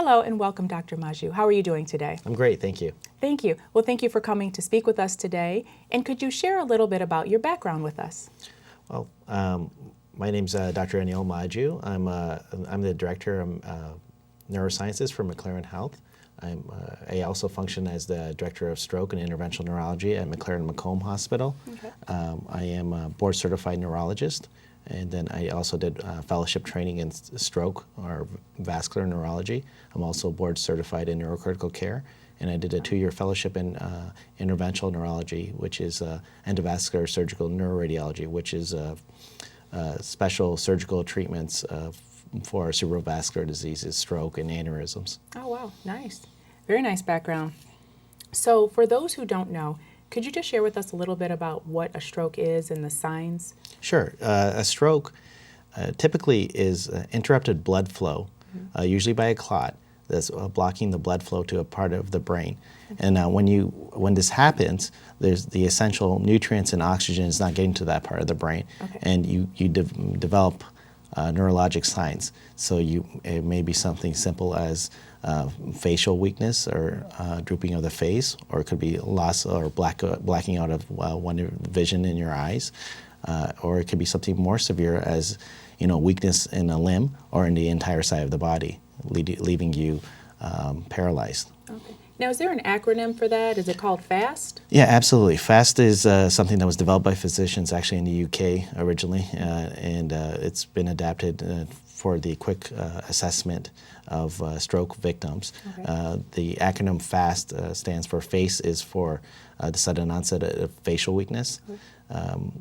Hello and welcome, Dr. Majjhoo. How are you doing today? I'm great, thank you. Thank you. Well, thank you for coming to speak with us today. And could you share a little bit about your background with us? Well, my name's Dr. Aniel Majjhoo. I'm the director of neurosciences for McLaren Health. I also function as the director of stroke and interventional neurology at McLaren Macomb Hospital. Okay. I am a board certified neurologist, and then I also did fellowship training in stroke or vascular neurology. I'm also board certified in neurocritical care, and I did a 2-year fellowship in interventional neurology, which is endovascular surgical neuroradiology, which is special surgical treatments for cerebrovascular diseases, stroke, and aneurysms. Oh, wow. Nice. Very nice background. So for those who don't know, could you just share with us a little bit about what a stroke is and the signs? Sure. A stroke typically is interrupted blood flow, usually by a clot that's blocking the blood flow to a part of the brain. And when this happens, there's the essential nutrients and oxygen is not getting to that part of the brain, and you develop neurologic signs. So it may be something simple as facial weakness or drooping of the face, or it could be loss or blacking out of one vision in your eyes, or it could be something more severe as weakness in a limb or in the entire side of the body, leaving you paralyzed. Okay. Now, is there an acronym for that? Is it called FAST? Yeah, absolutely. FAST is something that was developed by physicians actually in the UK originally, and it's been adapted for the quick assessment of stroke victims. Okay. The acronym FAST stands for FACE is for the sudden onset of facial weakness. Okay.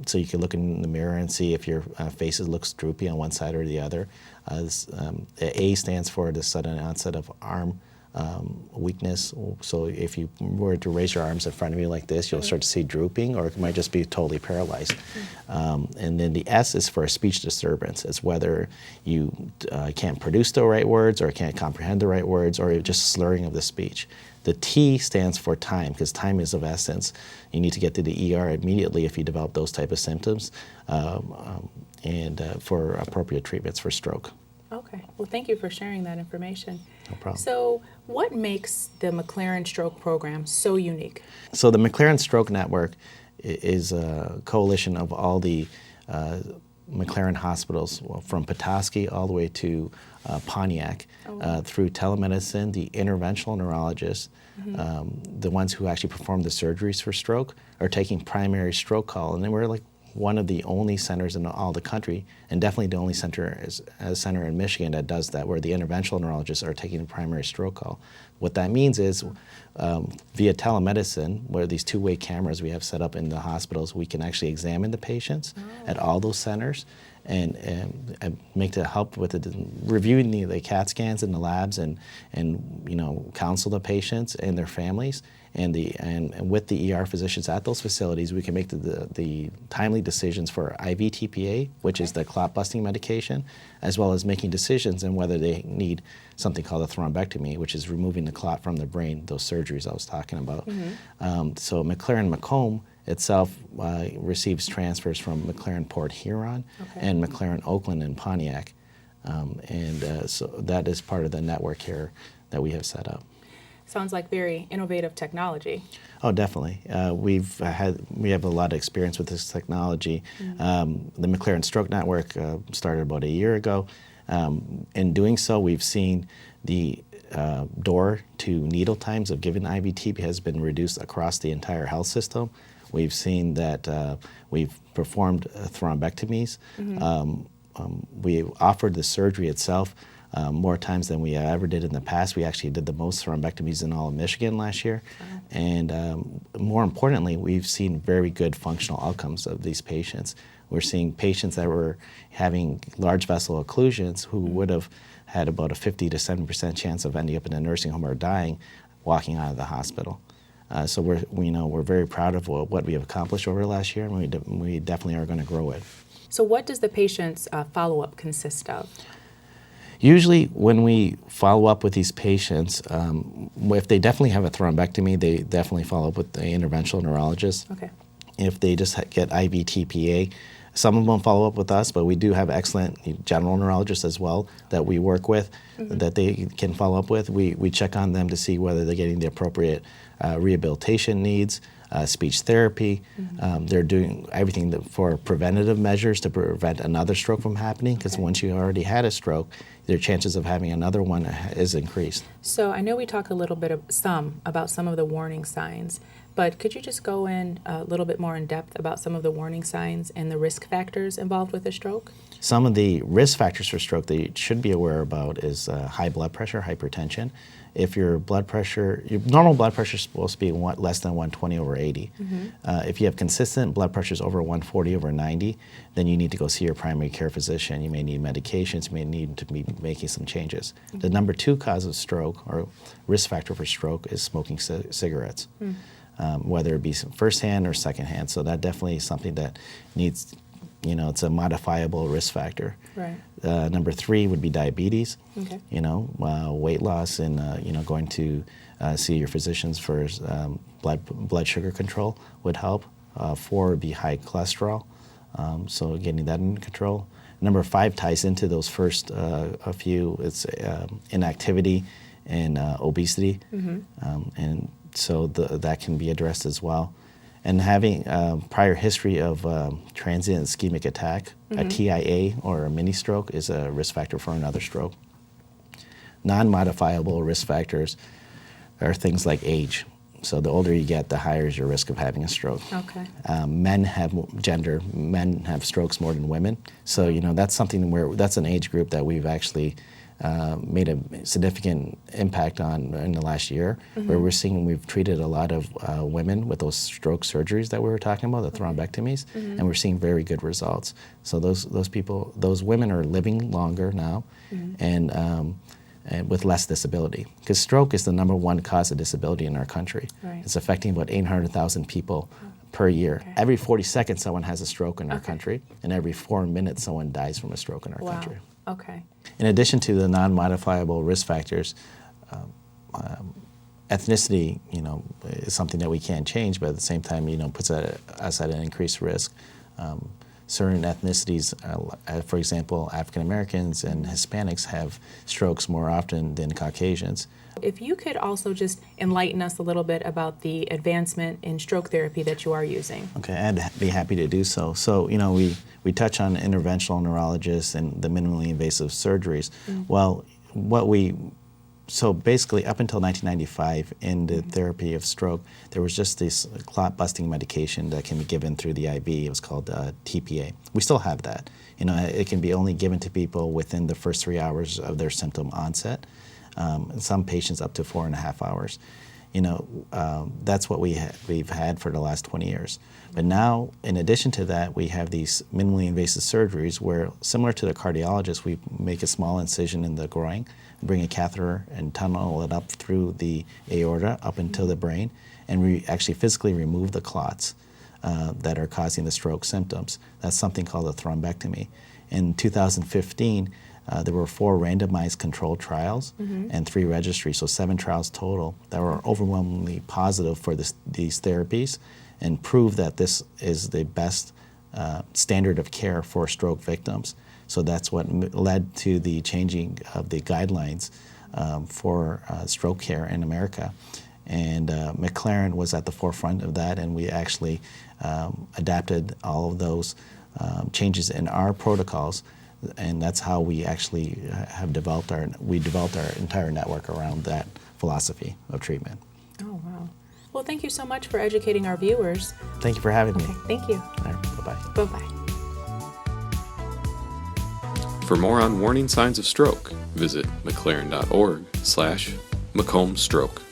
So you can look in the mirror and see if your face looks droopy on one side or the other. A stands for the sudden onset of arm weakness. So if you were to raise your arms in front of you like this, you'll start to see drooping, or it might just be totally paralyzed. And then the S is for a speech disturbance. It's whether you can't produce the right words or can't comprehend the right words, or just slurring of the speech. The T stands for time, because time is of essence. You need to get to the ER immediately if you develop those type of symptoms, and for appropriate treatments for stroke. Okay. Well, thank you for sharing that information. No problem. So what makes the McLaren Stroke program so unique? So the McLaren Stroke Network is a coalition of all the McLaren hospitals, from Petoskey all the way to Pontiac, through telemedicine, the interventional neurologists, the ones who actually perform the surgeries for stroke, are taking primary stroke call. And then we're like one of the only centers in all the country, and definitely the only center in Michigan that does that, where the interventional neurologists are taking the primary stroke call. What that means is via telemedicine, where these two-way cameras we have set up in the hospitals, we can actually examine the patients at all those centers and make to help with reviewing the CAT scans in the labs, and counsel the patients and their families. And with the ER physicians at those facilities, we can make the timely decisions for IV TPA, which is the clot busting medication, as well as making decisions on whether they need something called a thrombectomy, which is removing the clot from the brain, those surgeries I was talking about. So McLaren Macomb itself receives transfers from McLaren Port Huron and McLaren Oakland and Pontiac. So that is part of the network here that we have set up. Sounds like very innovative technology. Oh, definitely. We have a lot of experience with this technology. The McLaren Stroke Network started about a year ago. In doing so, we've seen the door to needle times of giving IVT has been reduced across the entire health system. We've seen that we've performed thrombectomies. We offered the surgery itself more times than we ever did in the past. We actually did the most thrombectomies in all of Michigan last year. And more importantly, we've seen very good functional outcomes of these patients. We're seeing patients that were having large vessel occlusions who would have had about a 50 to 70% chance of ending up in a nursing home or dying walking out of the hospital. So we're very proud of what we have accomplished over the last year, and we definitely are going to grow it. So what does the patient's follow-up consist of? Usually when we follow up with these patients, if they definitely have a thrombectomy, they definitely follow up with the interventional neurologist. Okay. If they just get IV TPA, Some of them follow up with us, but we do have excellent general neurologists as well that we work with, that they can follow up with. We check on them to see whether they're getting the appropriate rehabilitation needs, speech therapy. They're doing everything for preventative measures to prevent another stroke from happening, because once you already had a stroke, their chances of having another one is increased. So I know we talk a little bit about some of the warning signs, but could you just go in a little bit more in depth about some of the warning signs and the risk factors involved with a stroke? Some of the risk factors for stroke that you should be aware about is high blood pressure, hypertension. If your normal blood pressure is supposed to be less than 120/80. If you have consistent blood pressures over 140/90, then you need to go see your primary care physician. You may need medications, you may need to be making some changes. The number 2 cause of stroke, or risk factor for stroke, is smoking cigarettes, whether it be firsthand or secondhand. So that definitely is something that needs, it's a modifiable risk factor. Right. Number 3 would be diabetes. Okay. Weight loss, and going to see your physicians for blood sugar control would help. 4 would be high cholesterol, so getting that in control. Number 5 ties into those first a few. It's inactivity and obesity, and so that can be addressed as well. And having prior history of transient ischemic attack, a TIA or a mini stroke, is a risk factor for another stroke. Non-modifiable risk factors are things like age. So the older you get, the higher is your risk of having a stroke. Okay. Men have strokes more than women. So that's something that's an age group that we've actually made a significant impact on in the last year, where we've treated a lot of women with those stroke surgeries that we were talking about, the thrombectomies, and we're seeing very good results. So those women are living longer now, and with less disability, because stroke is the number 1 cause of disability in our country. Right. It's affecting about 800,000 people per year. Okay. Every 40 seconds someone has a stroke in our country, and every 4 minutes someone dies from a stroke in our country. Okay. In addition to the non-modifiable risk factors, ethnicity, is something that we can't change, but at the same time, puts us at an increased risk. Certain ethnicities, for example, African Americans and Hispanics, have strokes more often than Caucasians. If you could also just enlighten us a little bit about the advancement in stroke therapy that you are using. Okay, I'd be happy to do so. So, we touch on interventional neurologists and the minimally invasive surgeries. Well, so basically up until 1995 in the therapy of stroke, there was just this clot-busting medication that can be given through the IV. It was called TPA. We still have that. It can be only given to people within the first 3 hours of their symptom onset. Some patients up to 4.5 hours. That's what we've had for the last 20 years. But now, in addition to that, we have these minimally invasive surgeries where, similar to the cardiologist, we make a small incision in the groin, bring a catheter and tunnel it up through the aorta up into the brain, and we actually physically remove the clots that are causing the stroke symptoms. That's something called a thrombectomy. In 2015, there were 4 randomized controlled trials and 3 registries, so 7 trials total, that were overwhelmingly positive for these therapies, and proved that this is the best standard of care for stroke victims. So that's what led to the changing of the guidelines for stroke care in America. And McLaren was at the forefront of that, and we actually adapted all of those changes in our protocols, and that's how we actually have developed our entire network around that philosophy of treatment. Oh, wow. Well, thank you so much for educating our viewers. Thank you for having me. Okay, thank you. All right, bye-bye. Bye-bye. For more on warning signs of stroke, visit mclaren.org/Macomb Stroke.